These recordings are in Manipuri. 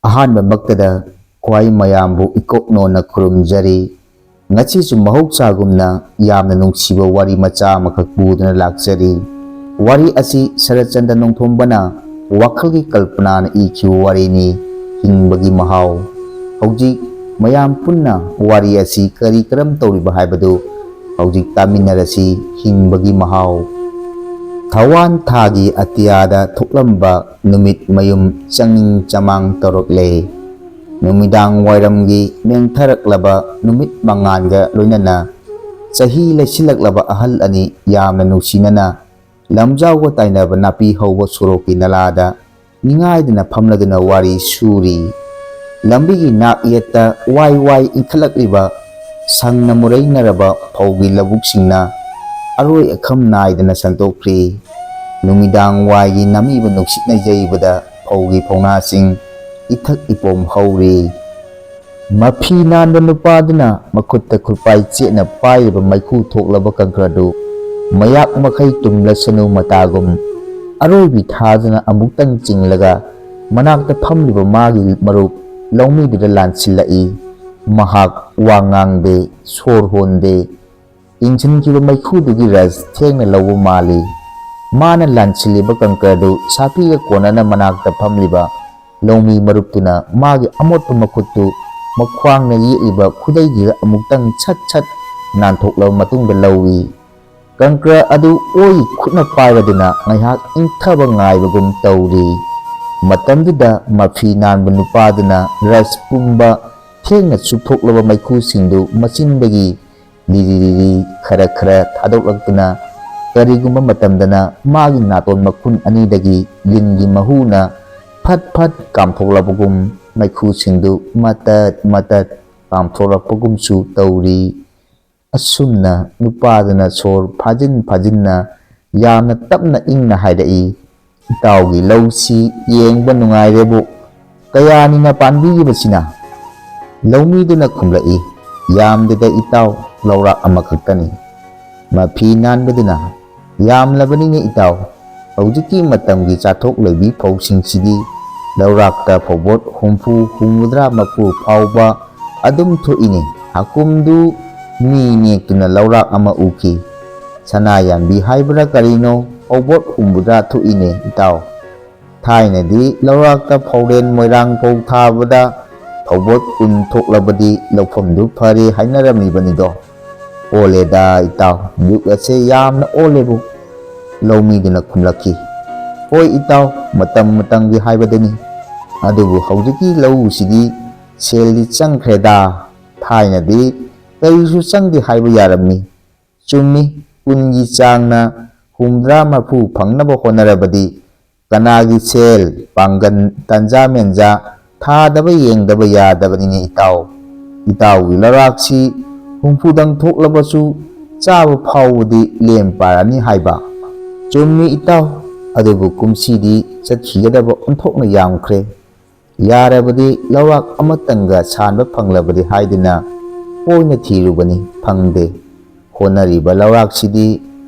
ꯑꯍꯥꯟꯕꯃꯛꯇꯗ ꯈ꯭ꯋꯥꯏ ꯃꯌꯥꯝꯕꯨ ꯏꯀꯣꯛꯅꯣꯟꯅ ꯈꯨꯔꯨꯝꯖꯔꯤ꯫ ꯉꯁꯤꯁꯨ ꯃꯍꯧꯁꯥꯒꯨꯝꯅ ꯌꯥꯝꯅ ꯅꯨꯡꯁꯤꯕ ꯋꯥꯔꯤ ꯃꯆꯥ ꯑꯃꯈꯛ ꯄꯨꯗꯨꯅ ꯂꯥꯛꯆꯔꯤ꯫ ꯋꯥꯔꯤ ꯑꯁꯤ ꯁꯔꯠꯆꯟꯗ꯭ꯔ ꯅꯣꯡꯊꯣꯝꯕꯅ ꯋꯥꯈꯜꯒꯤ ꯀꯜꯄꯅꯥꯅ ꯏꯈꯤꯕ ꯋꯥꯔꯤꯅꯤ, ꯍꯤꯡꯕꯒꯤ ꯃꯍꯥꯎ꯫ ꯍꯧꯖꯤꯛ ꯃꯌꯥꯝ ꯄꯨꯟꯅ ꯋꯥꯔꯤ ꯑꯁꯤ ꯀꯔꯤ ꯀꯔꯝ ꯇꯧꯔꯤꯕ ꯍꯥꯏꯕꯗꯨ ꯍꯧꯖꯤꯛ ꯇꯥꯃꯤꯟꯅꯔꯁꯤ꯫ ꯍꯤꯡꯕꯒꯤ ꯃꯍꯥꯎ꯫ ꯊꯥꯋꯥꯟ ꯊꯥꯒꯤ ꯑꯇꯤꯌꯥꯗ ꯊꯣꯛꯂꯝꯕ ꯅꯨꯃꯤꯠ ꯃꯌꯨꯝ ꯆꯪꯏꯡ ꯆꯃꯥꯡ ꯇꯧꯔꯛꯂꯦ꯫ ꯅꯨꯃꯤꯗꯥꯡ ꯋꯥꯏꯔꯝꯒꯤ ꯃꯦꯡꯊꯔꯛꯂꯕ ꯅꯨꯃꯤꯠ ꯃꯉꯥꯜꯒ ꯂꯣꯏꯅꯅ ꯆꯍꯤ ꯂꯩꯁꯤꯜꯂꯛꯂꯕ ꯑꯍꯜ ꯑꯅꯤ ꯌꯥꯝꯅ ꯅꯨꯡꯁꯤꯅꯅ ꯂꯝꯖꯥꯎꯒ ꯇꯥꯏꯅꯕ ꯅꯥꯄꯤ ꯍꯧꯕ ꯁꯣꯔꯣꯛꯀꯤ ꯅꯂꯥꯗ ꯅꯤꯡꯉꯥꯏꯗꯅ ꯐꯝꯂꯗꯨꯅ ꯋꯥꯔꯤ ꯁꯨꯔꯤ꯫ ꯂꯝꯕꯤꯒꯤ ꯅꯥꯛ ꯌꯦꯠꯇ ꯋꯥꯏ ꯋꯥꯏ ꯏꯟꯈꯠꯂꯛꯂꯤꯕ ꯁꯪꯅ ꯃꯨꯔꯩꯅꯔꯕ ꯐꯧꯒꯤ ꯂꯧꯕꯨꯛꯁꯤꯡꯅ ꯑꯔꯣꯏ ꯑꯈꯝ ꯅꯥꯏꯗꯅ ꯁꯟꯇꯣꯛꯈ꯭ꯔꯤ꯫ ꯅꯨꯃꯤꯗꯥꯡ ꯋꯥꯏꯒꯤ ꯅꯝꯃꯤꯕ ꯅꯨꯡꯁꯤꯠꯅ ꯌꯩꯕꯗ ꯐꯧꯒꯤ ꯐꯧꯅꯥꯁꯤꯡ ꯏꯊꯛ ꯏꯄꯣꯝ ꯍꯧꯔꯤ꯫ ꯃꯐꯤ ꯅꯥꯟꯕ ꯅꯨꯄꯥꯗꯨꯅ ꯃꯈꯨꯠꯇ ꯈꯨꯠꯄꯥꯏ ꯆꯦꯠꯅ ꯄꯥꯏꯔꯤꯕ ꯃꯩꯈꯨ ꯊꯣꯛꯂꯕ ꯀꯪꯀ꯭ꯔꯗꯨ ꯃꯌꯥꯛ ꯃꯈꯩ ꯇꯨꯝꯂꯁꯅꯨ ꯃꯇꯥꯒꯨꯝ ꯑꯔꯣꯏꯕꯤ ꯊꯥꯗꯨꯅ ꯑꯃꯨꯛꯇꯪ ꯆꯤꯡꯂꯒ ꯃꯅꯥꯛꯇ ꯐꯝꯂꯤꯕ ꯃꯥꯒꯤ ꯃꯔꯨꯞ ꯂꯧꯃꯤꯗꯨꯗ ꯂꯥꯟꯁꯤꯜꯂꯛꯏ꯫ ꯃꯍꯥꯛ ꯋꯥ ꯉꯥꯡꯗꯦ, ꯁꯣꯔ ꯍꯣꯟꯗꯦ, ꯏꯪꯁꯤꯟꯈꯤꯕ ꯃꯩꯈꯨꯗꯨꯒꯤ ꯔꯁ ꯊꯦꯡꯅ ꯂꯧꯕ ꯃꯥꯜꯂꯤ꯫ ꯃꯥꯅ ꯂꯥꯟꯁꯤꯜꯂꯤꯕ ꯀꯪꯀ꯭ꯔꯗꯨ ꯁꯥꯐꯤꯒ ꯀꯣꯟꯅꯅ ꯃꯅꯥꯛꯇ ꯐꯝꯂꯤꯕ ꯂꯧꯃꯤ ꯃꯔꯨꯞꯇꯨꯅ ꯃꯥꯒꯤ ꯑꯃꯣꯠꯄ ꯃꯈꯨꯠꯇꯨ ꯃꯈ꯭ꯋꯥꯡꯅ ꯌꯦꯛꯂꯤꯕ ꯈꯨꯗꯩꯗꯨꯗ ꯑꯃꯨꯛꯇꯪ ꯁꯠ ꯁꯠ ꯅꯥꯟꯊꯣꯛꯂꯕ ꯃꯇꯨꯡꯗ ꯂꯧꯏ꯫ ꯀꯪꯀ꯭ꯔ ꯑꯗꯨ ꯑꯣꯏ ꯈꯨꯠꯅ ꯄꯥꯏꯔꯗꯨꯅ ꯉꯥꯏꯍꯥꯛ ꯏꯪꯊꯕ ꯉꯥꯏꯕꯒꯨꯝ ꯇꯧꯔꯤ꯫ ꯃꯇꯝꯗꯨꯗ ꯃꯐꯤ ꯅꯥꯟꯕ ꯅꯨꯄꯥꯗꯨꯅ ꯔꯁ ꯄꯨꯝꯕ ꯊꯦꯡꯅ ꯆꯨꯞꯊꯣꯛꯂꯕ ꯃꯩꯈꯨꯁꯤꯡꯗꯨ ꯃꯆꯤꯟꯗꯒꯤ ꯂꯤꯔꯤ ꯂꯤꯔꯤ ꯈꯔ ꯈꯔ ꯊꯥꯗꯣꯛꯂꯛꯇꯨꯅ ꯀꯔꯤꯒꯨꯝꯕ ꯃꯇꯝꯗꯅ ꯃꯥꯒꯤ ꯅꯥꯇꯣꯟ ꯃꯈꯨꯟ ꯑꯅꯤꯗꯒꯤ ꯂꯤꯟꯒꯤ ꯃꯍꯨꯅ ꯐꯠ ꯐꯠ ꯀꯥꯝꯊꯣꯛꯂꯕꯒꯨꯝ ꯃꯩꯈꯨꯁꯤꯡꯗꯨ ꯃꯇꯠ ꯃꯇꯠ ꯀꯥꯝꯊꯣꯛꯂꯛꯄꯒꯨꯝꯁꯨ ꯇꯧꯔꯤ꯫ ꯑꯁꯨꯝꯅ ꯅꯨꯄꯥꯗꯨꯅ ꯁꯣꯔ ꯐꯥꯖꯤꯟ ꯐꯥꯖꯤꯟꯅ ꯌꯥꯝꯅ ꯇꯞꯅ ꯏꯪꯅ ꯍꯥꯏꯔꯛꯏ, "ꯏꯇꯥꯎꯒꯤ ꯂꯧꯁꯤ ꯌꯦꯡꯕ ꯅꯨꯡꯉꯥꯏꯔꯦꯕꯨ ꯀꯌꯥꯅꯤꯅ ꯄꯥꯟꯕꯤꯔꯤꯕꯁꯤꯅ?" ꯂꯧꯃꯤꯗꯨꯅ ꯈꯨꯝꯂꯛꯏ, "ꯌꯥꯝꯗꯦꯗ ꯏꯇꯥꯎ, ꯂꯧꯔꯥꯛ ꯑꯃꯈꯛꯇꯅꯤ." ꯃꯐꯤ ꯅꯥꯟꯕꯗꯨꯅ, "ꯌꯥꯝꯂꯕꯅꯤꯅꯦ ꯏꯇꯥꯎ, ꯍꯧꯖꯤꯛꯀꯤ ꯃꯇꯝꯒꯤ ꯆꯥꯊꯣꯛ ꯂꯩꯕꯤ ꯐꯧꯁꯤꯡꯁꯤꯗꯤ ꯂꯧꯔꯥꯛꯇ ꯐꯧꯕꯣꯠ 70, 70, 30 ꯐꯥꯎꯕ ꯑꯗꯨꯝ ꯊꯣꯛꯏꯅꯦ꯫ ꯍꯥꯀꯨꯝꯗꯨ ꯃꯤ ꯅꯦꯛꯇꯨꯅ ꯂꯧꯔꯥꯛ ꯑꯃ ꯎꯈꯤ, ꯁꯅꯥꯌꯥꯟꯕꯤ ꯍꯥꯏꯕ꯭ꯔꯥ ꯀꯔꯤꯅꯣ, ꯐꯧꯕꯣꯠ 70 ꯊꯣꯛꯏꯅꯦ ꯏꯇꯥꯎ꯫ ꯊꯥꯏꯅꯗꯤ ꯂꯧꯔꯥꯛꯇ ꯐꯧꯔꯦꯟ ꯃꯣꯏꯔꯥꯡ ꯐꯧ ꯊꯥꯕꯗ ꯐꯧꯕꯣꯠ 10 ꯊꯣꯛꯂꯕꯗꯤ ꯂꯧꯐꯝꯗꯨ ꯐꯔꯦ ꯍꯥꯏꯅꯔꯝꯃꯤꯕꯅꯤꯗꯣ꯫ ꯑꯣꯜꯂꯦꯗ ꯏꯇꯥꯎ, ꯌꯨꯒ ꯑꯁꯦ ꯌꯥꯝꯅ ꯑꯣꯜꯂꯦꯕꯨ." ꯂꯧꯃꯤꯗꯨꯅ ꯈꯨꯝꯂꯛꯈꯤ, "ꯍꯣꯏ ꯏꯇꯥꯎ, ꯃꯇꯝ ꯃꯇꯝꯒꯤ ꯍꯥꯏꯕꯗꯨꯅꯤ꯫ ꯑꯗꯨꯕꯨ ꯍꯧꯖꯤꯛꯀꯤ ꯂꯧꯎꯁꯤꯗꯤ ꯁꯦꯜꯗꯤ ꯆꯪꯈ꯭ꯔꯦꯗ, ꯊꯥꯏꯅꯗꯤ ꯀꯔꯤꯁꯨ ꯆꯪꯗꯦ ꯍꯥꯏꯕ ꯌꯥꯔꯝꯃꯤ꯫ ꯆꯨꯝꯃꯤ, 10ꯒꯤ ꯆꯥꯡꯅ 70, 30 ꯐꯪꯅꯕ ꯍꯣꯠꯅꯔꯕꯗꯤ ꯀꯅꯥꯒꯤ ꯁꯦꯜ, ꯄꯥꯡꯒꯜ, ꯇꯟꯖꯥ ꯃꯦꯟꯖꯥ ꯊꯥꯗꯕ ꯌꯦꯡꯗꯕ ꯌꯥꯗꯕꯅꯤꯅꯦ ꯏꯇꯥꯎ꯫ ꯏꯇꯥꯎꯒꯤ ꯂꯧꯔꯥꯛꯁꯤ 70ꯗꯪ ꯊꯣꯛꯂꯕꯁꯨ ꯆꯥꯕ ꯐꯥꯎꯕꯗꯤ ꯂꯦꯝ ꯄꯥꯔꯅꯤ ꯍꯥꯏꯕ꯫ ꯆꯨꯝꯃꯤ ꯏꯇꯥꯎ, ꯑꯗꯨꯕꯨ ꯀꯨꯝꯁꯤꯗꯤ ꯆꯠꯈꯤꯒꯗꯕ ꯑꯣꯟꯊꯣꯛꯅ ꯌꯥꯝꯈ꯭ꯔꯦ꯫ ꯌꯥꯔꯕꯗꯤ ꯂꯧꯔꯥꯛ ꯑꯃꯇꯪꯒ ꯁꯥꯟꯕ ꯐꯪꯂꯕꯗꯤ ꯍꯥꯏꯗꯨꯅ ꯑꯣꯏꯅ ꯊꯤꯔꯨꯕꯅꯤ, ꯐꯪꯗꯦ꯫ ꯍꯣꯠꯅꯔꯤꯕ ꯂꯧꯔꯥꯛꯁꯤꯗꯤ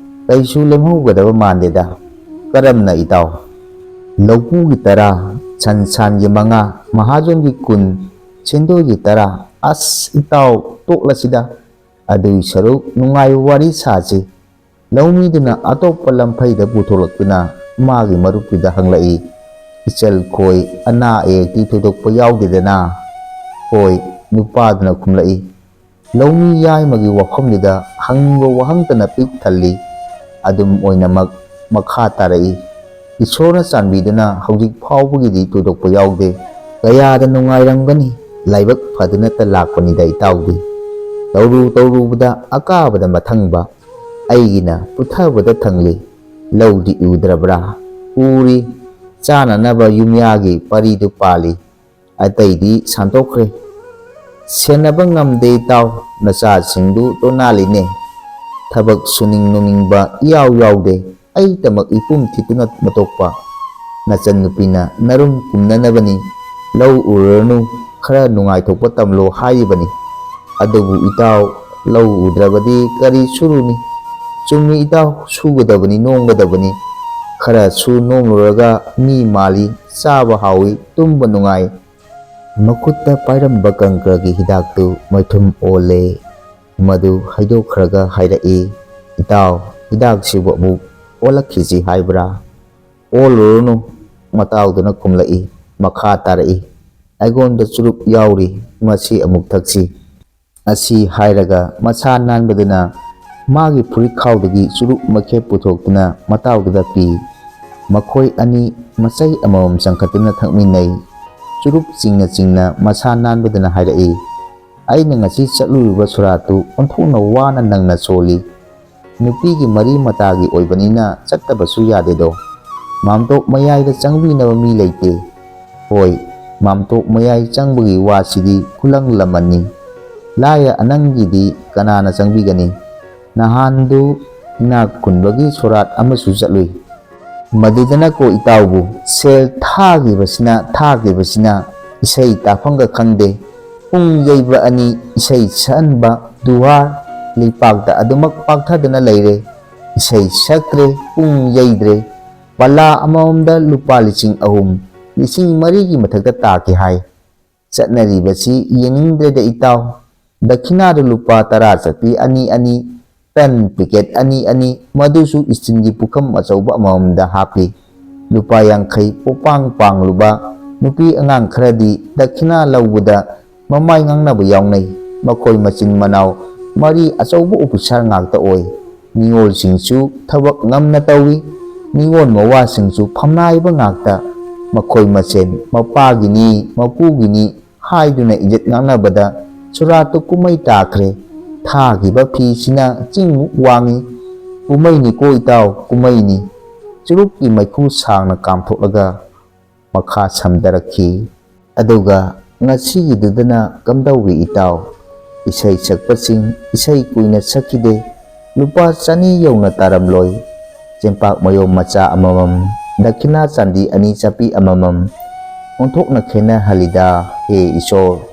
ꯀꯩꯁꯨ ꯂꯦꯝꯍꯧꯒꯗꯕ ꯃꯥꯟꯗꯦꯗ꯫ ꯀꯔꯝꯅ ꯏꯇꯥꯎ? ꯂꯧꯄꯨꯒꯤ 10, ꯁꯟꯁꯥꯟꯒꯤ 5, ꯃꯍꯥꯖꯣꯟꯒꯤ 10, ꯁꯦꯟꯗꯣꯏꯒꯤ 10, ꯑꯁ ꯏꯇꯥꯎ ꯇꯣꯛꯂꯁꯤꯗ, ꯑꯗꯨꯏ ꯁꯔꯨꯛ ꯅꯨꯡꯉꯥꯏꯕ ꯋꯥꯔꯤ ꯁꯥꯁꯤ꯫ ꯂꯧꯃꯤꯗꯨꯅ ꯑꯇꯣꯞꯄ ꯂꯝꯐꯩꯗ ꯄꯨꯊꯣꯛꯂꯛꯇꯨꯅ ꯃꯥꯒꯤ ꯃꯔꯨꯞꯇꯨꯗ ꯍꯪꯂꯛꯏ, "ꯏꯆꯜꯈꯣꯏ ꯑꯅꯥ ꯑꯌꯦꯛꯇꯤ ꯊꯣꯏꯗꯣꯛꯄ ꯌꯥꯎꯗꯦꯗꯅ?" "ꯍꯣꯏ," ꯅꯨꯄꯥꯗꯨꯅ ꯈꯨꯝꯂꯛꯏ꯫ ꯂꯧꯃꯤ ꯌꯥꯏꯃꯒꯤ ꯋꯥꯐꯝꯗꯨꯗ ꯍꯪꯅꯤꯡꯕ ꯋꯥꯍꯪꯇꯅ ꯄꯤꯛ ꯊꯜꯂꯤ꯫ ꯑꯗꯨꯝ ꯑꯣꯏꯅꯃꯛ ꯃꯈꯥ ꯇꯥꯔꯛꯏ, "ꯏꯁꯣꯔꯅ ꯆꯥꯟꯕꯤꯗꯨꯅ ꯍꯧꯖꯤꯛ ꯐꯥꯎꯕꯒꯤꯗꯤ ꯊꯣꯏꯗꯣꯛꯄ ꯌꯥꯎꯗꯦ꯫ ꯀꯌꯥꯗ ꯅꯨꯡꯉꯥꯏꯔꯝꯒꯅꯤ, ꯂꯥꯏꯕꯛ ꯐꯗꯨꯅꯇ ꯂꯥꯛꯄꯅꯤꯗ ꯏꯇꯥꯎꯗꯤ꯫ ꯇꯧꯔꯨ ꯇꯧꯔꯨꯕꯗ ꯑꯀꯥꯕꯗ ꯃꯊꯪꯕ, ꯑꯩꯒꯤꯅ ꯄꯨꯊꯕꯗ ꯊꯪꯂꯤ꯫ ꯂꯧꯗꯤ ꯎꯗ꯭ꯔꯕ꯭ꯔꯥ? ꯎꯔꯤ, ꯆꯥꯅꯅꯕ ꯌꯨꯝꯌꯥꯒꯤ ꯄꯔꯤꯗꯨ ꯄꯥꯜꯂꯤ, ꯑꯇꯩꯗꯤ ꯁꯥꯟꯇꯣꯛꯈ꯭ꯔꯦ꯫ ꯁꯦꯟꯅꯕ ꯉꯝꯗꯦ ꯏꯇꯥꯎ, ꯅꯆꯥꯁꯤꯡꯗꯨ ꯇꯣꯟꯅꯥꯜꯂꯤꯅꯦ꯫ ꯊꯕꯛ ꯁꯨꯅꯤꯡ ꯅꯣꯝꯅꯤꯡꯕ ꯏꯌꯥꯎ ꯌꯥꯎꯗꯦ, ꯑꯩꯇꯃꯛ ꯏꯄꯨꯝ ꯊꯤꯠꯇꯨꯅ ꯃꯇꯣꯛꯄ꯫ ꯅꯆꯟꯅꯨꯄꯤꯅ ꯅꯔꯨꯝ ꯀꯨꯝꯅꯅꯕꯅꯤ, ꯂꯧ ꯎꯔꯨꯔꯅꯨ, ꯈꯔ ꯅꯨꯡꯉꯥꯏꯊꯣꯛꯄ ꯇꯝꯂꯣ ꯍꯥꯏꯔꯤꯕꯅꯤ꯫ ꯑꯗꯨꯕꯨ ꯏꯇꯥꯎ, ꯂꯧ ꯎꯗ꯭ꯔꯕꯗꯤ ꯀꯔꯤ ꯁꯨꯔꯨꯅꯤ? ꯆꯨꯝꯃꯤ ꯏꯇꯥꯎ, ꯁꯨꯒꯗꯕꯅꯤ, ꯅꯣꯝꯒꯗꯕꯅꯤ꯫ ꯈꯔ ꯁꯨ ꯅꯣꯝꯂꯨꯔꯒ ꯃꯤ ꯃꯥꯜꯂꯤ, ꯆꯥꯕ ꯍꯥꯎꯏ, ꯇꯨꯝꯕ ꯅꯨꯡꯉꯥꯏ, ꯃꯈꯨꯠꯇ ꯄꯥꯏꯔꯝꯕ ꯀꯪꯀ꯭ꯔꯒꯤ ꯍꯤꯗꯥꯛꯇꯨ ꯃꯩꯊꯨꯝ ꯑꯣꯜꯂꯦ꯫ ꯃꯗꯨ ꯍꯩꯗꯣꯛꯈ꯭ꯔꯒ ꯍꯥꯏꯔꯛꯏ, "ꯏꯇꯥꯎ, ꯍꯤꯗꯥꯛꯁꯤꯕꯨ ꯑꯃꯨꯛ ꯑꯣꯜꯂꯛꯈꯤꯁꯤ ꯍꯥꯏꯕ꯭ꯔꯥ?" "ꯑꯣꯜꯂꯨꯔꯅꯨ", ꯃꯇꯥꯎꯗꯨꯅ ꯈꯨꯝꯂꯛꯏ꯫ ꯃꯈꯥ ꯇꯥꯔꯛꯏ, "ꯑꯩꯉꯣꯟꯗ ꯆꯨꯔꯨꯞ ꯌꯥꯎꯔꯤ, ꯃꯁꯤ ꯑꯃꯨꯛ ꯊꯛꯁꯤ"꯫ ꯑꯁꯤ ꯍꯥꯏꯔꯒ ꯃꯁꯥ ꯅꯥꯟꯕꯗꯨꯅ ꯃꯥꯒꯤ ꯐꯨꯔꯤꯠꯈꯥꯎꯗꯒꯤ ꯆꯨꯔꯨꯞ ꯃꯈꯦꯞ ꯄꯨꯊꯣꯛꯇꯨꯅ ꯃꯇꯥꯎꯗꯨꯗ ꯄꯤ꯫ ꯃꯈꯣꯏ ꯑꯅꯤ ꯃꯆꯩ ꯑꯃꯃꯝ ꯆꯪꯈꯠꯇꯨꯅ ꯊꯛꯃꯤꯟꯅꯩ꯫ ꯆꯨꯔꯨꯞ ꯆꯤꯡꯅ ꯆꯤꯡꯅ ꯃꯁꯥ ꯅꯥꯟꯕꯗꯨꯅ ꯍꯥꯏꯔꯛꯏ, "ꯑꯩꯅ ꯉꯁꯤ ꯆꯠꯂꯨꯔꯤꯕ ꯁꯣꯔꯥꯠꯇꯨ ꯑꯣꯟꯊꯣꯛꯅ ꯋꯥꯅ ꯅꯪꯅ ꯁꯣꯜꯂꯤ꯫ ꯅꯨꯄꯤꯒꯤ ꯃꯔꯤ ꯃꯇꯥꯒꯤ ꯑꯣꯏꯕꯅꯤꯅ ꯆꯠꯇꯕꯁꯨ ꯌꯥꯗꯦꯗꯣ꯫ ꯃꯥꯝꯇꯣꯞ ꯃꯌꯥꯏꯗ ꯆꯪꯕꯤꯅꯕ ꯃꯤ ꯂꯩꯇꯦ꯫ ꯍꯣꯏ, ꯃꯥꯝꯇꯣꯞ ꯃꯌꯥꯏ ꯆꯪꯕꯒꯤ ꯋꯥꯁꯤꯗꯤ ꯈꯨꯂꯪ ꯂꯃꯟꯅꯤ꯫ ꯂꯥꯏꯔ ꯑꯅꯪꯒꯤꯗꯤ ꯀꯅꯥꯅ ꯆꯪꯕꯤꯒꯅꯤ? ꯅꯍꯥꯟꯗꯨ ꯏꯅꯥꯛ ꯈꯨꯟꯕꯒꯤ ꯁꯣꯔꯥꯠ ꯑꯃꯁꯨ ꯆꯠꯂꯨꯏ꯫ ꯃꯗꯨꯗꯅꯀꯣ ꯏꯇꯥꯎꯕꯨ ꯁꯦꯜ ꯊꯥꯈꯤꯕꯁꯤꯅ ꯏꯁꯩ ꯇꯥꯐꯝꯒ ꯈꯪꯗꯦ꯫ ꯄꯨꯡ ꯌꯩꯕ ꯑꯅꯤ ꯏꯁꯩ ꯁꯛꯍꯟꯕ ꯗꯨꯋꯥꯔ ꯂꯩꯄꯥꯛꯇ ꯑꯗꯨꯃꯛ ꯄꯥꯛꯊꯗꯨꯅ ꯂꯩꯔꯦ꯫ ꯏꯁꯩ ꯁꯛꯇ꯭ꯔꯦ, ꯄꯨꯡ ꯌꯩꯗ꯭ꯔꯦ꯫ ꯄꯜꯂꯥ ꯑꯃꯃꯝꯗ ꯂꯨꯄꯥ 3,000, 4,000ꯒꯤ ꯃꯊꯛꯇ ꯇꯥꯈꯤ ꯍꯥꯏ꯫ ꯆꯠꯅꯔꯤꯕꯁꯤ ꯌꯦꯡꯅꯤꯡꯗ꯭ꯔꯦꯗ ꯏꯇꯥꯎ꯫ ꯗꯈꯤꯅꯥꯗꯨ ꯂꯨꯄꯥ 10 ꯆꯠꯄꯤ ꯑꯅꯤ ꯑꯅꯤ, ꯇꯟ ꯄꯤꯀꯦꯠ ꯑꯅꯤ ꯑꯅꯤ, ꯃꯗꯨꯁꯨ ꯏꯁꯇꯤꯜꯒꯤ ꯄꯨꯈꯝ ꯑꯆꯧꯕ ꯑꯃꯃꯝꯗ ꯍꯥꯞꯄꯤ꯫ ꯂꯨꯄꯥ 50 ꯄꯣꯄꯥꯡ ꯄꯥꯡꯂꯨꯕ ꯅꯨꯄꯤ ꯑꯉꯥꯡ ꯈꯔꯗꯤ ꯗꯈꯤꯅꯥ ꯂꯧꯕꯗ ꯃꯃꯥꯏ ꯉꯥꯡꯅꯕ ꯌꯥꯎꯅꯩ꯫ ꯃꯈꯣꯏ ꯃꯆꯤꯟ ꯃꯅꯥꯎ 4 ꯑꯆꯧꯕ ꯑꯣꯐꯤꯁꯥꯔ ꯉꯥꯛꯇ ꯑꯣꯏ꯫ ꯅꯤꯉꯣꯜꯁꯤꯡꯁꯨ ꯊꯕꯛ ꯉꯝꯅ ꯇꯧꯏ꯫ ꯅꯤꯉꯣꯜ ꯃꯋꯥꯁꯤꯡꯁꯨ ꯐꯝꯅꯥꯏꯕ ꯉꯥꯛꯇ꯫ ꯃꯈꯣꯏ ꯃꯁꯦꯟ ꯃꯄꯥꯒꯤꯅꯤ ꯃꯄꯨꯒꯤꯅꯤ ꯍꯥꯏꯗꯨꯅ ꯏꯖꯠ ꯉꯥꯡꯅꯕꯗ ꯁꯣꯔꯥꯠꯇꯨ ꯀꯨꯝꯃꯩ ꯇꯥꯈ꯭ꯔꯦ꯫ ꯊꯥꯈꯤꯕ ꯐꯤꯁꯤꯅ ꯆꯤꯡꯃꯨꯛ ꯋꯥꯡꯏ꯫ ꯀꯨꯝꯃꯩꯅꯤꯀꯣ ꯏꯇꯥꯎ, ꯀꯨꯝꯃꯩꯅꯤ"꯫ ꯆꯨꯔꯨꯞꯀꯤ ꯃꯩꯈꯨ ꯁꯥꯡꯅ ꯀꯥꯝꯊꯣꯛꯂꯒ ꯃꯈꯥ ꯁꯝꯊꯔꯛꯈꯤ꯫ "ꯑꯗꯨꯒ ꯉꯁꯤꯒꯤꯗꯨꯗꯅ ꯀꯝꯗꯧꯏ ꯏꯇꯥꯎ? ꯏꯁꯩ ꯁꯛꯄꯁꯤꯡ ꯏꯁꯩ ꯀꯨꯏꯅ ꯁꯛꯈꯤꯗꯦ꯫ ꯂꯨꯄꯥ 200 ꯌꯧꯅ ꯇꯥꯔꯝꯂꯣꯏ꯫ ꯆꯦꯡꯄꯥꯛ ꯃꯌꯣꯝ ꯃꯆꯥ ꯑꯃꯃꯝ, ꯗꯈꯤꯅꯥ ꯆꯥꯟꯗꯤ 2 ꯆꯞꯄꯤ ꯑꯃꯃꯝ, ꯑꯣꯟꯊꯣꯛꯅ ꯈꯦꯟꯅꯍꯜꯂꯤꯗ ꯍꯦ ꯏꯁꯣꯔ"꯫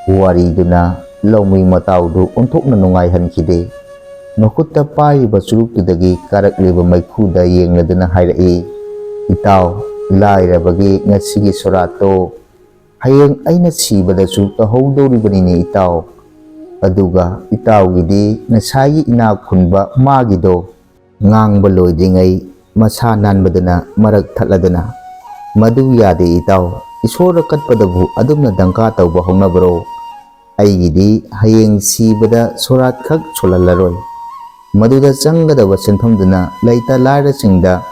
ꯋꯥꯔꯤꯗꯨꯅ ꯂꯧꯃꯤ ꯃꯇꯥꯎꯗꯨ ꯑꯣꯟꯊꯣꯛꯅ ꯅꯨꯡꯉꯥꯏꯍꯟꯈꯤꯗꯦ꯫ ꯃꯈꯨꯠꯇ ꯄꯥꯏꯔꯤꯕ ꯆꯨꯔꯨꯞꯇꯨꯗꯒꯤ ꯀꯥꯔꯛꯂꯤꯕ ꯃꯩꯈꯨꯗ ꯌꯦꯡꯂꯗꯨꯅ ꯍꯥꯏꯔꯛꯏ, "ꯏꯇꯥꯎ, ꯂꯥꯏꯔꯕꯒꯤ ꯉꯁꯤꯒꯤ ꯁꯣꯔꯥꯠꯇꯣ ꯍꯌꯦꯡ ꯑꯩꯅ ꯁꯤꯕꯗꯁꯨ ꯇꯧꯍꯧꯗꯧꯔꯤꯕꯅꯤꯅꯦ ꯏꯇꯥꯎ꯫ ꯑꯗꯨꯒ ꯏꯇꯥꯎꯒꯤꯗꯤ ꯉꯁꯥꯏꯒꯤ ꯏꯅꯥꯛ ꯈꯨꯟꯕ ꯃꯥꯒꯤꯗꯣ"꯫ ꯉꯥꯡꯕ ꯂꯣꯏꯗ꯭ꯔꯤꯉꯩ ꯃꯁꯥ ꯅꯥꯟꯕꯗꯨꯅ ꯃꯔꯛ ꯊꯠꯂꯗꯨꯅ, "ꯃꯗꯨ ꯌꯥꯗꯦ ꯏꯇꯥꯎ, ꯏꯁꯣꯔꯗ ꯀꯠꯄꯗꯕꯨ ꯑꯗꯨꯝꯅ ꯗꯪꯀꯥ ꯇꯧꯕ ꯍꯧꯅꯕ꯭ꯔꯣ? ꯑꯩꯒꯤꯗꯤ ꯍꯌꯦꯡ ꯁꯤꯕꯗ ꯁꯣꯔꯥꯠ ꯈꯛ ꯁꯣꯜꯍꯜꯂꯔꯣꯏ꯫ ꯃꯗꯨꯗ ꯆꯪꯒꯗꯕ ꯁꯦꯟꯐꯝꯗꯨꯅ ꯂꯩꯇ ꯂꯥꯏꯔꯁꯤꯡꯗ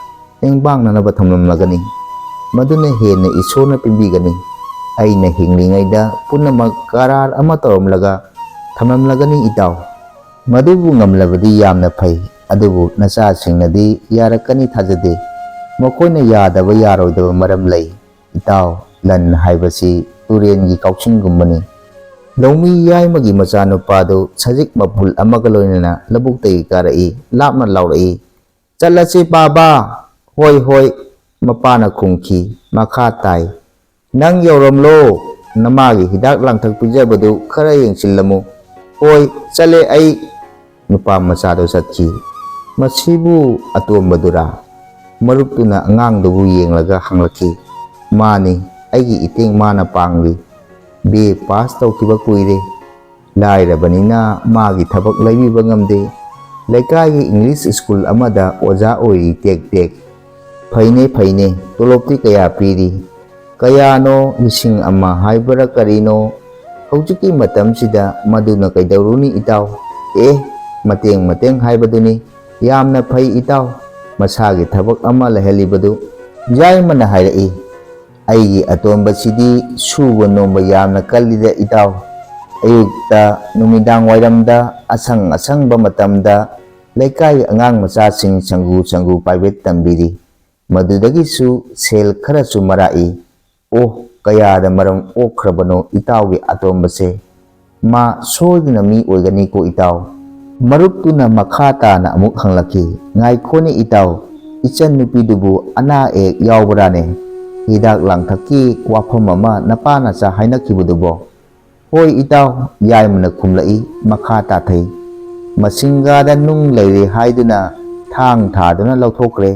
ꯇꯦꯡꯕꯥꯡꯅꯅꯕ ꯊꯝꯂꯝꯂꯒꯅꯤ꯫ ꯃꯗꯨꯅ ꯍꯦꯟꯅ ꯏꯁꯣꯔꯅ ꯄꯤꯕꯤꯒꯅꯤ꯫ ꯑꯩꯅ ꯍꯤꯡꯂꯤꯉꯩꯗ ꯄꯨꯝꯅꯃꯛ ꯀꯔꯥꯔ ꯑꯃ ꯇꯧꯔꯝꯂꯒ ꯊꯝꯂꯝꯂꯒꯅꯤ ꯏꯇꯥꯎ꯫ ꯃꯗꯨꯕꯨ ꯉꯝꯂꯕꯗꯤ ꯌꯥꯝꯅ ꯐꯩ꯫ ꯑꯗꯨꯕꯨ ꯅꯆꯥꯁꯤꯡꯅꯗꯤ ꯌꯥꯔꯛꯀꯅꯤ ꯊꯥꯖꯗꯦ꯫ ꯃꯈꯣꯏꯅ ꯌꯥꯗꯕ ꯌꯥꯔꯣꯏꯗꯕ ꯃꯔꯝ ꯂꯩ꯫ ꯏꯇꯥꯎ, ꯂꯟ ꯍꯥꯏꯕꯁꯤ ꯇꯨꯔꯦꯟꯒꯤ ꯀꯥꯎꯁꯤꯡꯒꯨꯝꯕꯅꯤ꯫ ꯂꯧꯃꯤ ꯌꯥꯏꯃꯒꯤ ꯃꯆꯥꯅꯨꯄꯥꯗꯨ ꯁꯖꯤꯛ ꯃꯄꯨꯜ ꯑꯃꯒ ꯂꯣꯏꯅꯅ ꯂꯧꯕꯨꯛꯇꯒꯤ ꯀꯥꯔꯛꯏ꯫ ꯂꯥꯞꯅ ꯂꯥꯎꯔꯛꯏ, "ꯆꯠꯂꯁꯤ ꯄꯥꯕꯥ"꯫ "ꯍꯣꯏ ꯍꯣꯏ", ꯃꯄꯥꯅ ꯈꯨꯝꯈꯤ꯫ ꯃꯈꯥ ꯇꯥꯏ, "ꯅꯪ ꯌꯧꯔꯝꯂꯣ꯫ ꯅꯃꯥꯒꯤ ꯍꯤꯗꯥꯛ ꯂꯥꯡꯊꯛ ꯄꯤꯖꯕꯗꯨ ꯈꯔ ꯌꯦꯡꯁꯤꯜꯂꯝꯃꯨ"꯫ "ꯍꯣꯏ, ꯆꯠꯂꯦ ꯑꯩ"꯫ ꯅꯨꯄꯥ ꯃꯆꯥꯗꯨ ꯆꯠꯈꯤ꯫ "ꯃꯁꯤꯕꯨ ꯑꯇꯣꯝꯕꯗꯨꯔꯥ?" ꯃꯔꯨꯞꯇꯨꯅ ꯑꯉꯥꯡꯗꯨꯕꯨ ꯌꯦꯡꯂꯒ ꯍꯪꯂꯛꯈꯤ꯫ "ꯃꯥꯅꯤ, ꯑꯩꯒꯤ ꯏꯇꯦꯡ ꯃꯥꯅ ꯄꯥꯡꯂꯤ꯫ BA ꯄꯥꯁ ꯇꯧꯈꯤꯕ ꯀꯨꯏꯔꯦ꯫ ꯂꯥꯏꯔꯕꯅꯤꯅ ꯃꯥꯒꯤ ꯊꯕꯛ ꯂꯩꯕꯤꯕ ꯉꯝꯗꯦ꯫ ꯂꯩꯀꯥꯏꯒꯤ ꯏꯪꯂꯤꯁ ꯁ꯭ꯀꯨꯜ ꯑꯃꯗ ꯑꯣꯖꯥ ꯑꯣꯏꯔꯤ ꯇꯦꯛ ꯇꯦꯛ꯫ "ꯐꯩꯅꯦ ꯐꯩꯅꯦ, ꯇꯣꯂꯣꯞꯇꯤ ꯀꯌꯥ ꯄꯤꯔꯤ"꯫ "ꯀꯌꯥꯅꯣ, 1,000 ꯍꯥꯏꯕꯔꯥ ꯀꯔꯤꯅꯣ"꯫ "ꯍꯧꯖꯤꯛꯀꯤ ꯃꯇꯝꯁꯤꯗ ꯃꯗꯨꯅ ꯀꯩꯗꯧꯔꯨꯅꯤ ꯏꯇꯥꯎ"꯫ "ꯃꯇꯦꯡ ꯍꯥꯏꯕꯗꯨꯅꯤ꯫ ꯌꯥꯝꯅ ꯐꯩ ꯏꯇꯥꯎ, ꯃꯁꯥꯒꯤ ꯊꯕꯛ ꯑꯃ ꯂꯩꯍꯜꯂꯤꯕꯗꯨ"꯫ ꯌꯥꯏꯃꯅ ꯍꯥꯏꯔꯛꯏ꯫ "ꯑꯩꯒꯤ ꯑꯇꯣꯟꯕꯁꯤꯗꯤ ꯁꯨꯕ ꯅꯣꯝꯕ ꯌꯥꯝꯅ ꯀꯜꯂꯤꯗ ꯏꯇꯥꯎ꯫ ꯑꯌꯨꯛꯇ, ꯅꯨꯃꯤꯗꯥꯡꯋꯥꯏꯔꯝꯗ, ꯑꯁꯪꯕ ꯃꯇꯝꯗ ꯂꯩꯀꯥꯏꯒꯤ ꯑꯉꯥꯡ ꯃꯆꯥꯁꯤꯡ ꯁꯪꯒꯨ ꯄꯥꯏꯕꯦꯠ ꯇꯝꯕꯤꯔꯤ꯫ ꯃꯗꯨꯗꯒꯤꯁꯨ ꯁꯦꯜ ꯈꯔꯁꯨ ꯃꯔꯥꯛꯏ"꯫ "ꯑꯣ, ꯀꯌꯥꯗ ꯃꯔꯝ ꯑꯣꯛꯈ꯭ꯔꯕꯅꯣ ꯏꯇꯥꯎꯒꯤ ꯑꯇꯣꯟꯕꯁꯦ? ꯃꯥ ꯁꯣꯏꯗꯅ ꯃꯤ ꯑꯣꯏꯒꯅꯤꯀꯣ ꯏꯇꯥꯎ"꯫ ꯃꯔꯨꯞꯇꯨꯅ ꯃꯈꯥ ꯇꯥꯅ ꯑꯃꯨꯛ ꯍꯪꯂꯛꯈꯤ꯫ "ꯉꯥꯏꯈꯣꯅꯦ ꯏꯇꯥꯎ, ꯏꯆꯟ ꯅꯨꯄꯤꯗꯨꯕꯨ ꯑꯅꯥ ꯑꯌꯦꯛ ꯌꯥꯎꯕ꯭ꯔꯥꯅꯦ? ꯍꯤꯗꯥꯛ ꯂꯥꯡꯊꯛꯀꯤ ꯋꯥꯐꯝ ꯑꯃ ꯅꯄꯥꯅꯆꯥ ꯍꯥꯏꯅꯈꯤꯕꯗꯨꯕꯣ"꯫ "ꯍꯣꯏ ꯏꯇꯥꯎ", ꯌꯥꯏꯃꯅ ꯈꯨꯝꯂꯛꯏ꯫ ꯃꯈꯥ ꯇꯥꯊꯩ, "ꯃꯁꯤꯡꯒꯥꯗ ꯅꯨꯡ ꯂꯩꯔꯦ ꯍꯥꯏꯗꯨꯅ ꯊꯥꯡ ꯊꯥꯗꯨꯅ ꯂꯧꯊꯣꯛꯈ꯭ꯔꯦ꯫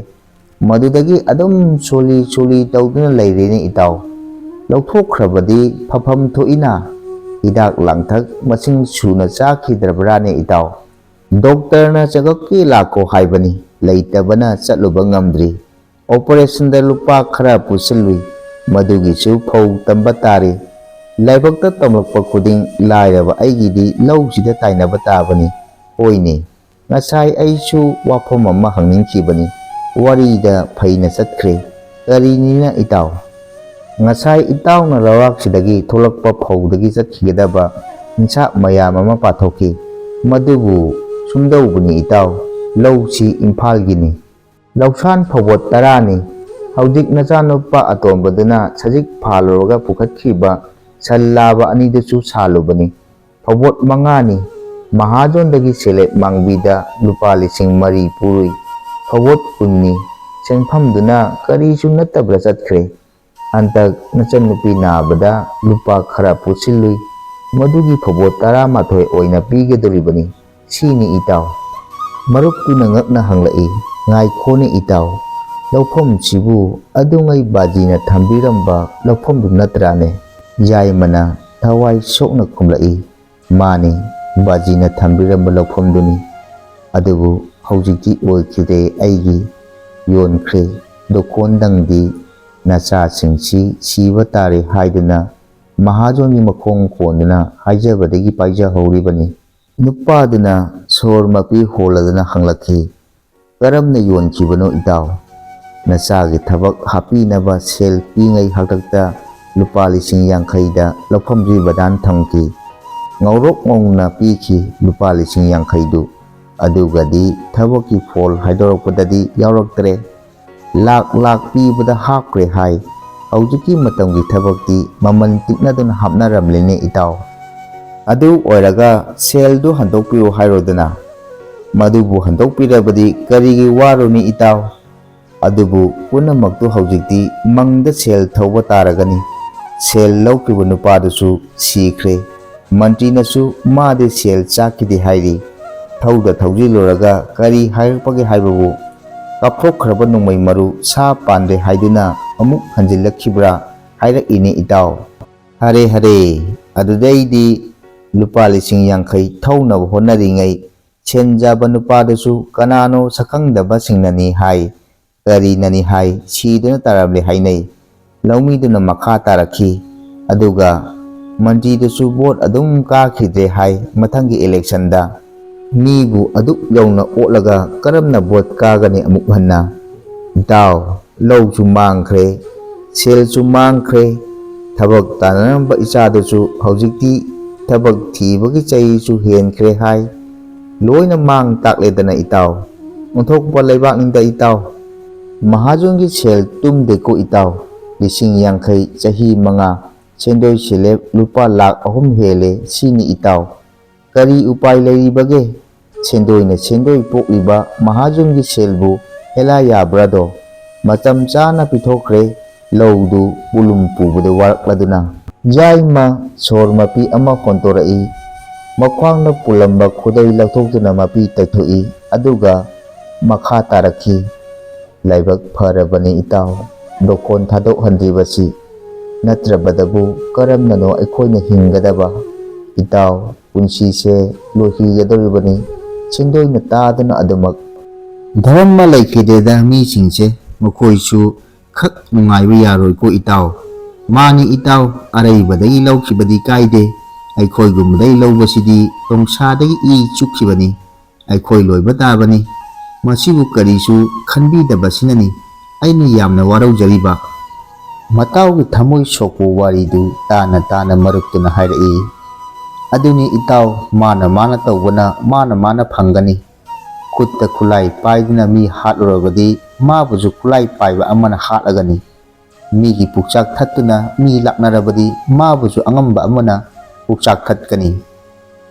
ꯃꯗꯨꯗꯒꯤ ꯑꯗꯨꯝ ꯁꯣꯜꯂꯤ ꯇꯧꯗꯨꯅ ꯂꯩꯔꯦꯅꯦ ꯏꯇꯥꯎ"꯫ ꯂꯧꯊꯣꯛꯈ꯭ꯔꯕꯗꯤ ꯐꯐꯝ ꯊꯣꯛꯏꯅ ꯍꯤꯗꯥꯛ ꯂꯥꯡꯊꯛ ꯃꯁꯤꯡ ꯁꯨꯅ ꯆꯥꯈꯤꯗ꯭ꯔꯕ꯭ꯔꯥꯅꯦ ꯏꯇꯥꯎ? ꯗꯣꯛꯇꯔꯅ ꯆꯪꯉꯛꯀꯤ ꯂꯥꯛꯀꯣ ꯍꯥꯏꯕꯅꯤ, ꯂꯩꯇꯕꯅ ꯆꯠꯂꯨꯕ ꯉꯝꯗ꯭ꯔꯤ, ꯑꯣꯄꯔꯦꯁꯟꯗ ꯂꯨꯄꯥ ꯈꯔ ꯄꯨꯁꯤꯜꯂꯨꯏ, ꯃꯗꯨꯒꯤꯁꯨ ꯐꯧ ꯇꯝꯕ ꯇꯥꯔꯦ, ꯂꯥꯏꯕꯛꯇ ꯇꯝꯂꯛꯄ ꯈꯨꯗꯤꯡ ꯂꯥꯏꯔꯕ ꯑꯩꯒꯤꯗꯤ ꯂꯧꯁꯤꯗ ꯇꯥꯏꯅꯕ ꯇꯥꯕꯅꯤ꯫ ꯍꯣꯏꯅꯦ, ꯉꯁꯥꯏ ꯑꯩꯁꯨ ꯋꯥꯐꯝ ꯑꯃ ꯍꯪꯅꯤꯡꯈꯤꯕꯅꯤ, ꯋꯥꯔꯤꯗ ꯐꯩꯅ ꯆꯠꯈ꯭ꯔꯦ꯫ ꯀꯔꯤꯅꯤꯅ ꯏꯇꯥꯎ? ꯉꯁꯥꯏ ꯏꯇꯥꯎꯅ ꯂꯧꯔꯥꯛꯁꯤꯗꯒꯤ ꯊꯣꯛꯂꯛꯄ ꯐꯧꯗꯒꯤ ꯆꯠꯈꯤꯒꯗꯕ ꯏꯟꯁꯥꯞ ꯃꯌꯥꯝ ꯑꯃ ꯄꯥꯊꯣꯛꯈꯤ, ꯃꯗꯨꯕꯨ ꯁꯨꯝꯗꯧꯕꯅꯤ ꯏꯇꯥꯎ, ꯂꯧꯁꯤ ꯏꯝꯐꯥꯜꯒꯤꯅꯤ, ꯂꯧꯁꯥꯟ ꯐꯧꯕꯣꯠ 10ꯅꯤ, ꯍꯧꯖꯤꯛ ꯅꯆꯥꯅꯨꯄꯥ ꯑꯇꯣꯟꯕꯗꯨꯅ ꯁꯖꯤꯛ ꯐꯥꯜꯂꯨꯔꯒ ꯄꯨꯈꯠꯈꯤꯕ ꯁꯟ ꯂꯥꯕ 2ꯗꯨꯁꯨ ꯁꯥꯜꯂꯨꯕꯅꯤ, ꯐꯧꯕꯣꯠ 5ꯅꯤ, ꯃꯍꯥꯖꯣꯟꯗꯒꯤ ꯁꯦꯂꯦꯞ ꯃꯥꯡꯕꯤꯗ ꯂꯨꯄꯥ 4,000 ꯄꯨꯔꯨꯏ, ꯐꯧꯕꯣꯠ 10ꯅꯤ, ꯁꯦꯟꯐꯝꯗꯨꯅ ꯀꯔꯤꯁꯨ ꯅꯠꯇꯕ꯭ꯔꯥ ꯆꯠꯈ꯭ꯔꯦ, ꯍꯟꯇꯛ ꯅꯆꯟꯅꯨꯄꯤ ꯅꯥꯕꯗ ꯂꯨꯄꯥ ꯈꯔ ꯄꯨꯁꯤꯜꯂꯨꯏ, ꯃꯗꯨꯒꯤ ꯐꯧꯕꯣꯠ 11 ꯑꯣꯏꯅ ꯄꯤꯒꯗꯣꯔꯤꯕꯅꯤ, ꯁꯤꯅꯤ ꯏꯇꯥꯎ꯫ ꯃꯔꯨꯞꯇꯨꯅ ꯉꯛꯅ ꯍꯪꯂꯛꯏ, ꯉꯥꯏꯈꯣꯅꯦ ꯏꯇꯥꯎ, ꯂꯧꯐꯝꯁꯤꯕꯨ ꯑꯗꯨꯉꯩ ꯕꯥꯖꯤꯅ ꯊꯝꯕꯤꯔꯝꯕ ꯂꯧꯐꯝꯗꯨ ꯅꯠꯇ꯭ꯔꯥꯅꯦ? ꯌꯥꯏꯃꯅ ꯊꯋꯥꯏ ꯁꯣꯛꯅ ꯈꯨꯝꯂꯛꯏ, ꯃꯥꯅꯤ, ꯕꯥꯖꯤꯅ ꯊꯝꯕꯤꯔꯝꯕ ꯂꯧꯐꯝꯗꯨꯅꯤ, ꯑꯗꯨꯕꯨ ꯍꯧꯖꯤꯛꯇꯤ ꯑꯣꯏꯈꯤꯗ꯭ꯔꯦ ꯑꯩꯒꯤ, ꯌꯣꯟꯈ꯭ꯔꯦ, ꯗꯣꯀꯣꯟꯗꯪꯗꯤ ꯅꯆꯥꯁꯤꯡꯁꯤ ꯁꯤꯕ ꯇꯥꯔꯦ ꯍꯥꯏꯗꯨꯅ ꯃꯍꯥꯖꯣꯟꯒꯤ ꯃꯈꯣꯡ ꯀꯣꯟꯗꯨꯅ ꯍꯥꯏꯖꯕꯗꯒꯤ ꯄꯥꯏꯖꯍꯧꯔꯤꯕꯅꯤ꯫ ꯅꯨꯄꯥꯗꯨꯅ ꯁꯣꯔ ꯃꯄꯤ ꯍꯣꯜꯂꯗꯨꯅ ꯍꯪꯂꯛꯈꯤ, ꯀꯔꯝꯅ ꯌꯣꯟꯈꯤꯕꯅꯣ ꯏꯇꯥꯎ? ꯅꯆꯥꯒꯤ ꯊꯕꯛ ꯍꯥꯞꯄꯤꯅꯕ ꯁꯦꯜ ꯄꯤꯉꯩ ꯍꯥꯛꯇꯛꯇ ꯂꯨꯄꯥ 50,000ꯗ ꯂꯧꯐꯝꯁꯤ ꯕꯗꯥꯟ ꯊꯝꯈꯤ, ꯉꯧꯔꯣꯛ ꯉꯧꯅ ꯄꯤꯈꯤ ꯂꯨꯄꯥ 50,000ꯗꯨ, ꯑꯗꯨꯒꯗꯤ ꯊꯕꯛꯀꯤ ꯐꯣꯜ ꯍꯥꯏꯗꯣꯔꯛꯄꯗꯗꯤ ꯌꯥꯎꯔꯛꯇ꯭ꯔꯦ, ꯂꯥꯛ ꯄꯤꯕꯗ ꯍꯥꯞꯈ꯭ꯔꯦ ꯍꯥꯏ, ꯍꯧꯖꯤꯛꯀꯤ ꯃꯇꯝꯒꯤ ꯊꯕꯛꯇꯤ ꯃꯃꯜ ꯇꯤꯛꯅꯗꯨꯅ ꯍꯥꯞꯅꯔꯝꯂꯦꯅꯦ ꯏꯇꯥꯎ꯫ ꯑꯗꯨ ꯑꯣꯏꯔꯒ ꯁꯦꯜꯗꯨ ꯍꯟꯗꯣꯛꯄꯤꯌꯨ ꯍꯥꯏꯔꯣꯗꯅ? ꯃꯗꯨꯕꯨ ꯍꯟꯗꯣꯛꯄꯤꯔꯕꯗꯤ ꯀꯔꯤꯒꯤ ꯋꯥꯔꯨꯅꯤ ꯏꯇꯥꯎ? ꯑꯗꯨꯕꯨ ꯄꯨꯝꯅꯃꯛꯇꯨ ꯍꯧꯖꯤꯛꯇꯤ ꯃꯪꯗ ꯁꯦꯜ ꯊꯧꯕ ꯇꯥꯔꯒꯅꯤ, ꯁꯦꯜ ꯂꯧꯈꯤꯕ ꯅꯨꯄꯥꯗꯨꯁꯨ ꯁꯤꯈ꯭ꯔꯦ, ꯃꯟꯇ꯭ꯔꯤꯅꯁꯨ ꯃꯥꯗꯤ ꯁꯦꯜ ꯆꯥꯈꯤꯗꯦ ꯍꯥꯏꯔꯤ, ꯊꯧꯗ ꯊꯧꯖꯤꯜꯂꯨꯔꯒ ꯀꯔꯤ ꯍꯥꯏꯔꯛꯄꯒꯦ ꯍꯥꯏꯕꯕꯨ, ꯀꯥꯞꯊꯣꯛꯈ꯭ꯔꯕ ꯅꯣꯡꯃꯩ ꯃꯔꯨ ꯁꯥ ꯄꯥꯟꯗꯦ ꯍꯥꯏꯗꯨꯅ ꯑꯃꯨꯛ ꯍꯟꯖꯤꯜꯂꯛꯈꯤꯕ꯭ꯔꯥ ꯍꯥꯏꯔꯛꯏꯅꯦ ꯏꯇꯥꯎ꯫ ꯍꯔꯦ ꯍꯔꯦ, ꯑꯗꯨꯗꯩꯗꯤ ꯂꯨꯄꯥ 50,000 ꯊꯧꯅꯕ ꯍꯣꯠꯅꯔꯤꯉꯩ ꯁꯦꯟꯖꯥꯕ ꯅꯨꯄꯥꯗꯨꯁꯨ ꯀꯅꯥꯅꯣ ꯁꯛꯈꯪꯗꯕꯁꯤꯡꯅꯅꯤ ꯍꯥꯏ, ꯀꯔꯤꯅꯅꯤ ꯍꯥꯏ, ꯁꯤꯗꯨꯅ ꯇꯥꯔꯝꯂꯦ ꯍꯥꯏꯅꯩ, ꯂꯧꯃꯤꯗꯨꯅ ꯃꯈꯥ ꯇꯥꯔꯛꯈꯤ, ꯑꯗꯨꯒ ꯃꯟꯇ꯭ꯔꯤꯗꯨꯁꯨ ꯚꯣꯠ ꯑꯗꯨꯝ ꯀꯥꯈꯤꯗ꯭ꯔꯦ ꯍꯥꯏ ꯃꯊꯪꯒꯤ ꯏꯂꯦꯛꯁꯟꯗ, ꯃꯤꯕꯨ ꯑꯗꯨꯛ ꯌꯧꯅ ꯑꯣꯠꯂꯒ ꯀꯔꯝꯅ ꯚꯣꯠ ꯀꯥꯒꯅꯤ ꯑꯃꯨꯛ ꯍꯟꯅ? ꯏꯇꯥꯎ, ꯂꯧꯁꯨ ꯃꯥꯡꯈ꯭ꯔꯦ, ꯁꯦꯜꯁꯨ ꯃꯥꯡꯈ꯭ꯔꯦ, ꯊꯕꯛ ꯇꯥꯟꯅꯔꯝꯕ ꯏꯆꯥꯗꯨꯁꯨ ꯍꯧꯖꯤꯛꯇꯤ ꯊꯕꯛ ꯊꯤꯕꯒꯤ ꯆꯍꯤꯁꯨ ꯍꯦꯟꯈ꯭ꯔꯦ ꯍꯥꯏ, ꯂꯣꯏꯅ ꯃꯥꯡ ꯇꯥꯛꯂꯦꯗꯅ ꯏꯇꯥꯎ, ꯑꯣꯟꯊꯣꯛꯄ ꯂꯩꯕꯥꯛꯅꯤꯗ ꯏꯇꯥꯎ꯫ ꯃꯍꯥꯖꯣꯟꯒꯤ ꯁꯦꯜ ꯇꯨꯝꯗꯦꯀꯣ ꯏꯇꯥꯎ, 50,000 ꯆꯍꯤ 5, ꯁꯦꯟꯗꯣꯏ ꯁꯦꯂꯦꯞ ꯂꯨꯄꯥ 3,00,000 ꯍꯦꯜꯂꯦ, ꯁꯤꯅꯤ ꯏꯇꯥꯎ, ꯀꯔꯤ ꯎꯄꯥꯏ ꯂꯩꯔꯤꯕꯒꯦ? ꯁꯦꯟꯗꯣꯏꯅ ꯁꯦꯟꯗꯣꯏ ꯄꯣꯛꯂꯤꯕ ꯃꯍꯥꯖꯣꯟꯒꯤ ꯁꯦꯜꯕꯨ ꯍꯦꯂꯥ ꯌꯥꯕ꯭ꯔꯥꯗꯣ? ꯃꯇꯝ ꯆꯥꯅ ꯄꯤꯊꯣꯛꯈ꯭ꯔꯦ, ꯂꯧꯗꯨ ꯄꯨꯂꯨꯝ ꯄꯨꯕꯗ ꯋꯥꯔꯛꯂꯗꯨꯅ꯫ ꯌꯥꯏꯃ ꯁꯣꯔ ꯃꯄꯤ ꯑꯃ ꯍꯣꯟꯇꯣꯔꯛꯏ, ꯃꯈ꯭ꯋꯥꯡꯗ ꯄꯨꯜꯂꯝꯕ ꯈꯨꯗꯩ ꯂꯧꯊꯣꯛꯇꯨꯅ ꯃꯄꯤ ꯇꯩꯊꯣꯛꯏ, ꯑꯗꯨꯒ ꯃꯈꯥ ꯇꯥꯔꯛꯈꯤ, ꯂꯥꯏꯕꯛ ꯐꯔꯕꯅꯤ ꯏꯇꯥꯎ, ꯗꯣꯀꯣꯟ ꯊꯥꯗꯣꯛꯍꯟꯗ꯭ꯔꯤꯕꯁꯤ, ꯅꯠꯇ꯭ꯔꯕꯗꯕꯨ ꯀꯔꯝꯅꯅꯣ ꯑꯩꯈꯣꯏꯅ ꯍꯤꯡꯒꯗꯕ? ꯏꯇꯥꯎ, ꯄꯨꯟꯁꯤꯁꯦ ꯂꯣꯏꯈꯤꯒꯗꯧꯔꯤꯕꯅꯤ, ꯁꯦꯟꯗꯣꯏꯅ ꯇꯥꯗꯨꯅ ꯑꯗꯨꯃꯛ ꯙꯔꯃ ꯂꯩꯈꯤꯗꯦꯗ ꯃꯤꯁꯤꯡꯁꯦ, ꯃꯈꯣꯏꯁꯨ ꯈꯛ ꯅꯨꯡꯉꯥꯏꯕ ꯌꯥꯔꯣꯏꯀꯣ ꯏꯇꯥꯎ? ꯃꯥꯅꯤ ꯏꯇꯥꯎ, ꯑꯔꯩꯕꯗꯒꯤ ꯂꯧꯈꯤꯕꯗꯤ ꯀꯥꯏꯗꯦ, ꯑꯩꯈꯣꯏꯒꯨꯝꯕꯗꯒꯤ ꯂꯧꯕꯁꯤꯗꯤ ꯇꯣꯡꯁꯥꯗꯒꯤ ꯏ ꯆꯨꯞꯈꯤꯕꯅꯤ, ꯑꯩꯈꯣꯏ ꯂꯣꯏꯕ ꯇꯥꯕꯅꯤ, ꯃꯁꯤꯕꯨ ꯀꯔꯤꯁꯨ ꯈꯟꯕꯤꯗꯕꯁꯤꯅꯅꯤ ꯑꯩꯅ ꯌꯥꯝꯅ ꯋꯥꯔꯧꯖꯔꯤꯕ꯫ ꯃꯇꯥꯎꯒꯤ ꯊꯃꯣꯏ ꯁꯣꯛꯄ ꯋꯥꯔꯤꯗꯨ ꯇꯥꯅ ꯇꯥꯅ ꯃꯔꯨꯞꯇꯨꯅ ꯍꯥꯏꯔꯛꯏ, ꯑꯗꯨꯅꯤ ꯏꯇꯥꯎ, ꯃꯥꯅ ꯇꯧꯕꯅ ꯃꯥꯅ ꯐꯪꯒꯅꯤ, ꯈꯨꯠꯇ ꯈꯨꯠꯂꯥꯏ ꯄꯥꯏꯗꯨꯅ ꯃꯤ ꯍꯥꯠꯂꯨꯔꯕꯗꯤ ꯃꯥꯕꯨꯁꯨ ꯈꯨꯠꯂꯥꯏ ꯄꯥꯏꯕ ꯑꯃꯅ ꯍꯥꯠꯂꯒꯅꯤ, ꯃꯤꯒꯤ ꯄꯨꯛꯆꯥꯛ ꯊꯠꯇꯨꯅ ꯃꯤ ꯂꯥꯛꯅꯔꯕꯗꯤ ꯃꯥꯕꯨꯁꯨ ꯑꯉꯝꯕ ꯑꯃꯅ ꯄꯨꯛꯆꯥꯛ ꯊꯠꯀꯅꯤ,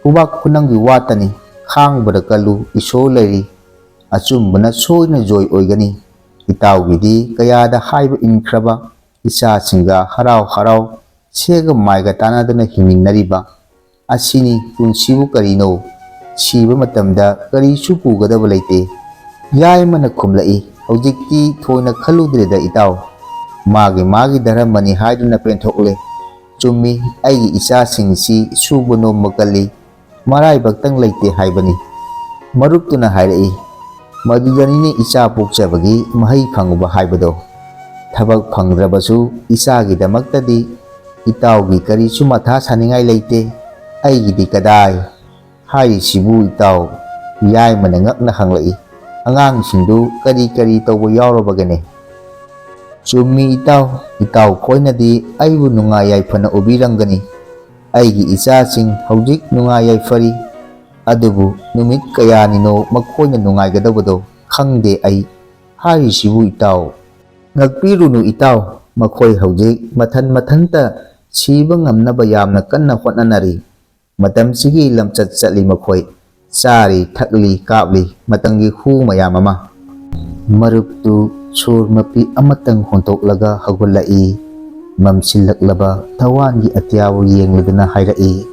ꯈꯨꯕꯥꯛ ꯈꯨꯅꯝꯒꯤ ꯋꯥꯇꯅꯤ, ꯈꯥꯡꯕꯗ ꯀꯜꯂꯨ, ꯏꯁꯣꯔ ꯂꯩꯔꯤ, ꯑꯆꯨꯝꯕꯅ ꯁꯣꯏꯗꯅ ꯖꯣꯏ ꯑꯣꯏꯒꯅꯤ꯫ ꯏꯇꯥꯎꯒꯤꯗꯤ ꯀꯌꯥꯗ ꯍꯥꯏꯕ ꯏꯟꯈ꯭ꯔꯕ ꯏꯆꯥꯁꯤꯡꯒ ꯍꯔꯥꯎ ꯍꯔꯥꯎ ꯁꯦꯒ ꯃꯥꯏꯒ ꯇꯥꯟꯅꯗꯨꯅ ꯍꯤꯡꯃꯤꯟꯅꯔꯤꯕ, ꯑꯁꯤꯅꯤ ꯄꯨꯟꯁꯤꯕꯨ ꯀꯔꯤꯅꯣ, ꯁꯤꯕ ꯃꯇꯝꯗ ꯀꯔꯤꯁꯨ ꯄꯨꯒꯗꯕ ꯂꯩꯇꯦ꯫ ꯌꯥꯏꯃꯅ ꯈꯨꯝꯂꯛꯏ, ꯍꯧꯖꯤꯛꯇꯤ ꯊꯣꯏꯅ ꯈꯜꯂꯨꯗ꯭ꯔꯦꯗ ꯏꯇꯥꯎ, ꯃꯥꯒꯤ ꯙꯔꯃꯅꯤ ꯍꯥꯏꯗꯨꯅ ꯄꯦꯟꯊꯣꯛꯂꯦ꯫ ꯆꯨꯝꯃꯤ, ꯑꯩꯒꯤ ꯏꯆꯥꯁꯤꯡꯁꯤ ꯁꯨꯕ ꯅꯣꯝꯕ ꯀꯜꯂꯤ, ꯃꯔꯥꯏꯕꯛꯇꯪ ꯂꯩꯇꯦ ꯍꯥꯏꯕꯅꯤ꯫ ꯃꯔꯨꯞꯇꯨꯅ ꯍꯥꯏꯔꯛꯏ, ꯃꯗꯨꯗꯅꯤꯅꯦ ꯏꯆꯥ ꯄꯣꯛꯆꯕꯒꯤ ꯃꯍꯩ ꯐꯪꯉꯨꯕ ꯍꯥꯏꯕꯗꯣ꯫ ꯊꯕꯛ ꯐꯪꯗ꯭ꯔꯕꯁꯨ ꯏꯆꯥꯒꯤꯗꯃꯛꯇꯗꯤ ꯏꯇꯥꯎꯒꯤ ꯀꯔꯤꯁꯨ ꯃꯊꯥ ꯁꯥꯅꯤꯡꯉꯥꯏ ꯂꯩꯇꯦ, ꯑꯩꯒꯤꯗꯤ ꯀꯗꯥꯏ? ꯍꯥꯏꯔꯤꯁꯤꯕꯨ ꯏꯇꯥꯎ? ꯌꯥꯏꯃꯅ ꯉꯛꯅ ꯍꯪꯂꯛꯏ꯫ ꯑꯉꯥꯡꯁꯤꯡꯗꯨ ꯀꯔꯤ ꯀꯔꯤ ꯇꯧꯕ ꯌꯥꯎꯔꯕꯒꯦꯅꯦ? ꯆꯨꯝꯃꯤ ꯏꯇꯥꯎ, ꯏꯇꯥꯎ ꯈꯣꯏꯅꯗꯤ ꯑꯩꯕꯨ ꯅꯨꯡꯉꯥꯏ ꯌꯥꯏꯐꯅ ꯎꯕꯤꯔꯝꯒꯅꯤ꯫ ꯑꯩꯒꯤ ꯏꯆꯥꯁꯤꯡ ꯍꯧꯖꯤꯛ ꯅꯨꯡꯉꯥꯏ ꯌꯥꯏꯐꯔꯤ꯫ ꯑꯗꯨꯕꯨ ꯅꯨꯃꯤꯠ ꯀꯌꯥꯅꯤꯅꯣ ꯃꯈꯣꯏꯅ ꯅꯨꯡꯉꯥꯏꯒꯗꯧꯕꯗꯣ ꯈꯪꯗꯦ ꯑꯩ꯫ ꯍꯥꯏꯔꯤꯁꯤꯕꯨ ꯏꯇꯥꯎ? ꯉꯛꯄꯤꯔꯨꯅꯨ ꯏꯇꯥꯎ, ꯃꯈꯣꯏ ꯍꯧꯖꯤꯛ ꯃꯊꯟꯇ ꯁꯤꯕ ꯉꯝꯅꯕ ꯌꯥꯝꯅ ꯀꯟꯅ ꯍꯣꯠꯅꯅꯔꯤ꯫ ꯃꯇꯝꯁꯤꯒꯤ ꯂꯝꯆꯠ ꯆꯠꯂꯤ ꯃꯈꯣꯏ, ꯆꯥꯔꯤ ꯊꯛꯂꯤ ꯀꯥꯞꯂꯤ ꯃꯇꯝꯒꯤ ꯍꯨ ꯃꯌꯥꯝ ꯑꯃ꯫ ꯃꯔꯨꯞꯇꯨ ꯁꯣꯔ ꯃꯄꯤ ꯑꯃꯇꯪ ꯍꯣꯟꯇꯣꯛꯂꯒ ꯍꯧꯒꯠꯂꯛꯏ꯫ ꯃꯝꯁꯤꯜꯂꯛꯂꯕ ꯊꯋꯥꯟꯒꯤ ꯑꯇꯤꯌꯥꯕꯨ ꯌꯦꯡꯂꯗꯨꯅ ꯍꯥꯏꯔꯛꯏ,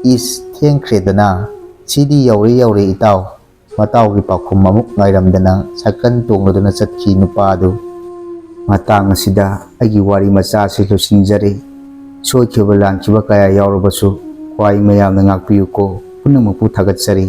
ꯏꯁ ꯊꯦꯡꯈ꯭ꯔꯦꯗꯅ, ꯁꯤꯗꯤ ꯌꯧꯔꯦ ꯏꯇꯥꯎ꯫ ꯃꯇꯥꯎꯒꯤ ꯄꯥꯎꯈꯨꯝ ꯑꯃꯨꯛ ꯉꯥꯏꯔꯝꯗꯅ ꯁꯥꯏꯀꯜ ꯇꯣꯡꯂꯗꯨꯅ ꯆꯠꯈꯤ ꯅꯨꯄꯥꯗꯨ꯫ ꯃꯇꯥꯡ ꯑꯁꯤꯗ ꯑꯩꯒꯤ ꯋꯥꯔꯤ ꯃꯆꯥꯁꯤ ꯂꯣꯏꯁꯤꯟꯖꯔꯦ꯫ ꯁꯣꯏꯈꯤꯕ ꯂꯥꯟꯈꯤꯕ ꯀꯌꯥ ꯌꯥꯎꯔꯕꯁꯨ ꯈ꯭ꯋꯥꯏ ꯃꯌꯥꯝꯅ ꯉꯥꯛꯄꯤꯌꯨꯀꯣ꯫ ꯄꯨꯝꯅꯃꯛꯄꯨ ꯊꯥꯒꯠꯆꯔꯤ꯫